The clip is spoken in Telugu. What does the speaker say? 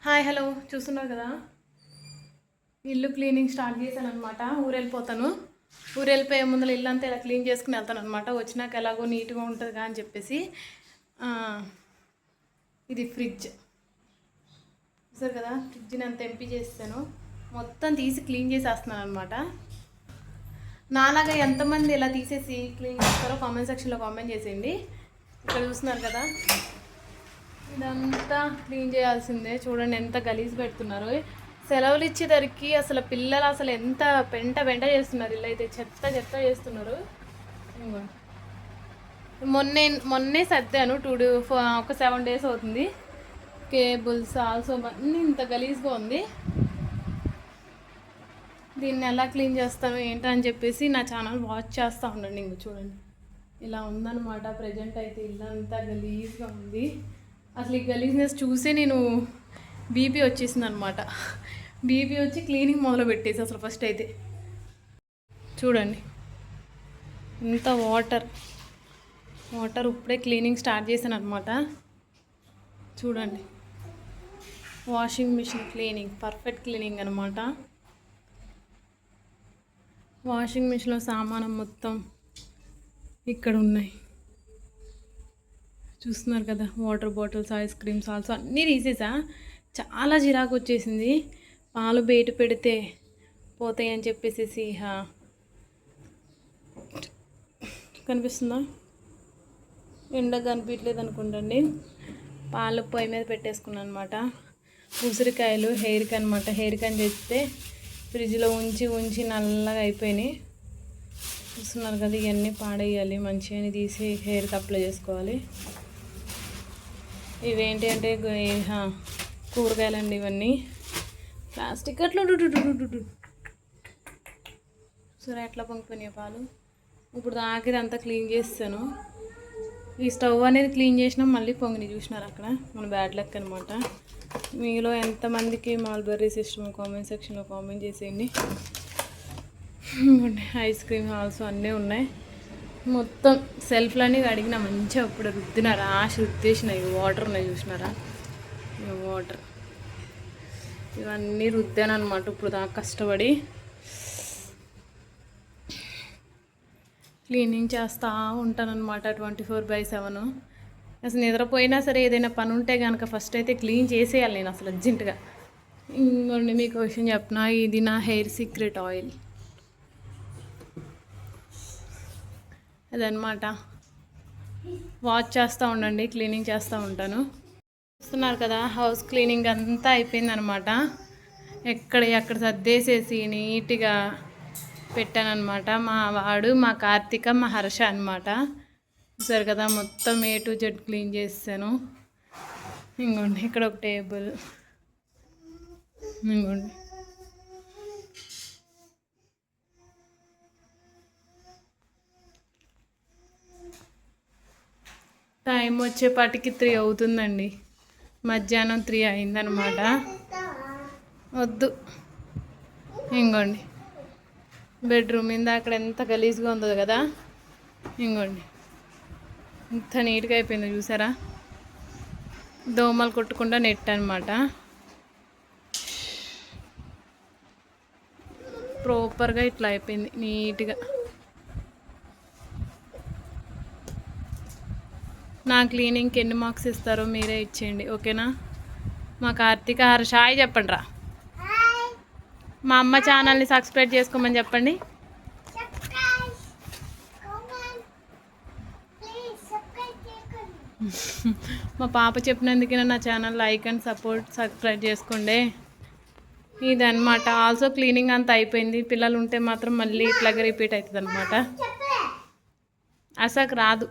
హాయ్ హలో చూస్తున్నారు కదా, ఇల్లు క్లీనింగ్ స్టార్ట్ చేశాను అనమాట. ఊరు వెళ్ళిపోతాను. ఊరు వెళ్ళిపోయే ముందర ఇల్లు అంతా ఇలా క్లీన్ చేసుకుని వెళ్తాను అనమాట. వచ్చినాక ఎలాగో నీట్గా ఉంటుంది అని చెప్పేసి ఇది ఫ్రిడ్జ్ చూసారు కదా, ఫ్రిడ్జ్ని అంత ఎంపీ చేస్తాను, మొత్తం తీసి క్లీన్ చేసేస్తున్నాను అనమాట. నాలాగా ఎంతమంది ఇలా తీసేసి క్లీన్ చేస్తారో కామెంట్ సెక్షన్లో కామెంట్ చేసేయండి. ఇక్కడ చూస్తున్నారు కదా, ఇదంతా క్లీన్ చేయాల్సిందే. చూడండి ఎంత గలీజ్ పెడుతున్నారు. సెలవులు ఇచ్చేసరికి అసలు పిల్లలు అసలు ఎంత పెంట చేస్తున్నారు. ఇల్లు అయితే చెత్త చేస్తున్నారు. మొన్నే సర్దాను. ఒక 7 days అవుతుంది. కేబుల్స్ ఆల్సో అన్నీ ఇంత గలీజ్గా ఉంది. దీన్ని ఎలా క్లీన్ చేస్తాను ఏంటని చెప్పేసి నా ఛానల్ వాచ్ చేస్తూ ఉండండి. ఇంక చూడండి ఇలా ఉందన్నమాట. ప్రజెంట్ అయితే ఇల్లు అంతా గలీజ్గా ఉంది. అసలు ఈ గలీజ్నెస్ చూసే నేను బీపీ వచ్చేసింది అనమాట. బీపీ వచ్చి క్లీనింగ్ మొదలు పెట్టేసి అసలు ఫస్ట్ అయితే చూడండి ఇంత వాటర్ ఇప్పుడే క్లీనింగ్ స్టార్ట్ చేశాను అనమాట. చూడండి washing machine cleaning, perfect cleaning అనమాట. వాషింగ్ మిషన్లో సామానం మొత్తం ఇక్కడ ఉన్నాయి చూస్తున్నారు కదా. Water bottles, ice creams also అన్నీ తీసేసా. చాలా చిరాకు వచ్చేసింది. పాలు బయట పెడితే పోతాయి అని చెప్పేసి కనిపిస్తుందా, ఎండ కనిపించలేదు అనుకుంటండి. పాలు పొయ్యి మీద పెట్టేసుకున్నాను అనమాట. ఉసిరికాయలు హెయిర్కి అనమాట. హెయిర్కి అని చెప్తే ఫ్రిడ్జ్లో ఉంచి నల్లగా అయిపోయినాయి. చూస్తున్నారు కదా, ఇవన్నీ పాడేయాలి, మంచిగా తీసి హెయిర్కి అప్లై చేసుకోవాలి. ఇవేంటి అంటే కూరగాయలండి. ఇవన్నీ ప్లాస్టిక్ అట్లా సరే ఎట్లా పొంగిపోయినాయి పాలు. ఇప్పుడు దాకిది అంతా క్లీన్ చేస్తాను. ఈ స్టవ్ అనేది క్లీన్ చేసినా మళ్ళీ పొంగిని చూసినారు అక్కడ. మన బ్యాడ్ లక్ అనమాట. మీలో ఎంతమందికి మల్బెర్రీస్ ఇష్టమో కామెంట్ సెక్షన్లో కామెంట్ చేసేయండి. ఐస్ క్రీమ్ ఆల్సో అన్నీ ఉన్నాయి. మొత్తం సెల్ఫ్లన్నీ అడిగిన మంచిగా ఇప్పుడు రుద్దినారా, రుద్దేసినాయి. వాటర్ ఉన్నాయి చూసినారా, వాటర్ ఇవన్నీ రుద్దాను అనమాట. ఇప్పుడు దాకా కష్టపడి క్లీనింగ్ చేస్తూ ఉంటానన్నమాట 24/7. అసలు నిద్రపోయినా సరే ఏదైనా పని ఉంటే కనుక ఫస్ట్ అయితే క్లీన్ చేసేయాలి నేను అసలు అర్జెంటుగా. ఇంకోండి మీకు విషయం చెప్పిన, ఇది నా హెయిర్ సీక్రెట్ ఆయిల్ అదనమాట. వాచ్ చేస్తూ ఉండండి, క్లీనింగ్ చేస్తూ ఉంటాను. చూస్తున్నారు కదా, హౌస్ క్లీనింగ్ అంతా అయిపోయిందనమాట. ఎక్కడ సర్దేసేసి నీట్గా పెట్టానమాట. మా వాడు, మా కార్తీక, మా హర్ష అనమాట. చూసారు కదా, మొత్తం A to Z క్లీన్ చేసాను. ఇంకోండి ఇక్కడ ఒక టేబుల్, ఇంకోండి టైం వచ్చేపాటికి 3 అవుతుందండి. మధ్యాహ్నం 3 అయిందనమాట. వద్దు. ఇంకోండి బెడ్రూమ్ మీద అక్కడ ఎంత గలీజ్గా ఉందో కదా. ఇంకోండి ఎంత నీట్గా అయిపోయిందో చూసారా. దోమలు కొట్టకుండా నెట్ అనమాట. ప్రాపర్గా ఇట్లా అయిపోయింది నీట్గా. నా క్లీనింగ్కి ఎన్ని మార్క్స్ ఇస్తారో మీరే ఇచ్చేయండి, ఓకేనా. మా కార్తీక హర్ష హాయ్ చెప్పండి రా. మా అమ్మ ఛానల్ని సబ్స్క్రైబ్ చేసుకోమని చెప్పండి. మా పాప చెప్పినందుకే నా ఛానల్ లైక్ అండ్ సబ్స్క్రైబ్ చేసుకోండి. ఇదన్నమాట. ఆల్సో క్లీనింగ్ అంతా అయిపోయింది. పిల్లలు ఉంటే మాత్రం మళ్ళీ ఇట్లాగే రిపీట్ అవుతుంది అనమాట. అసలు రాదు.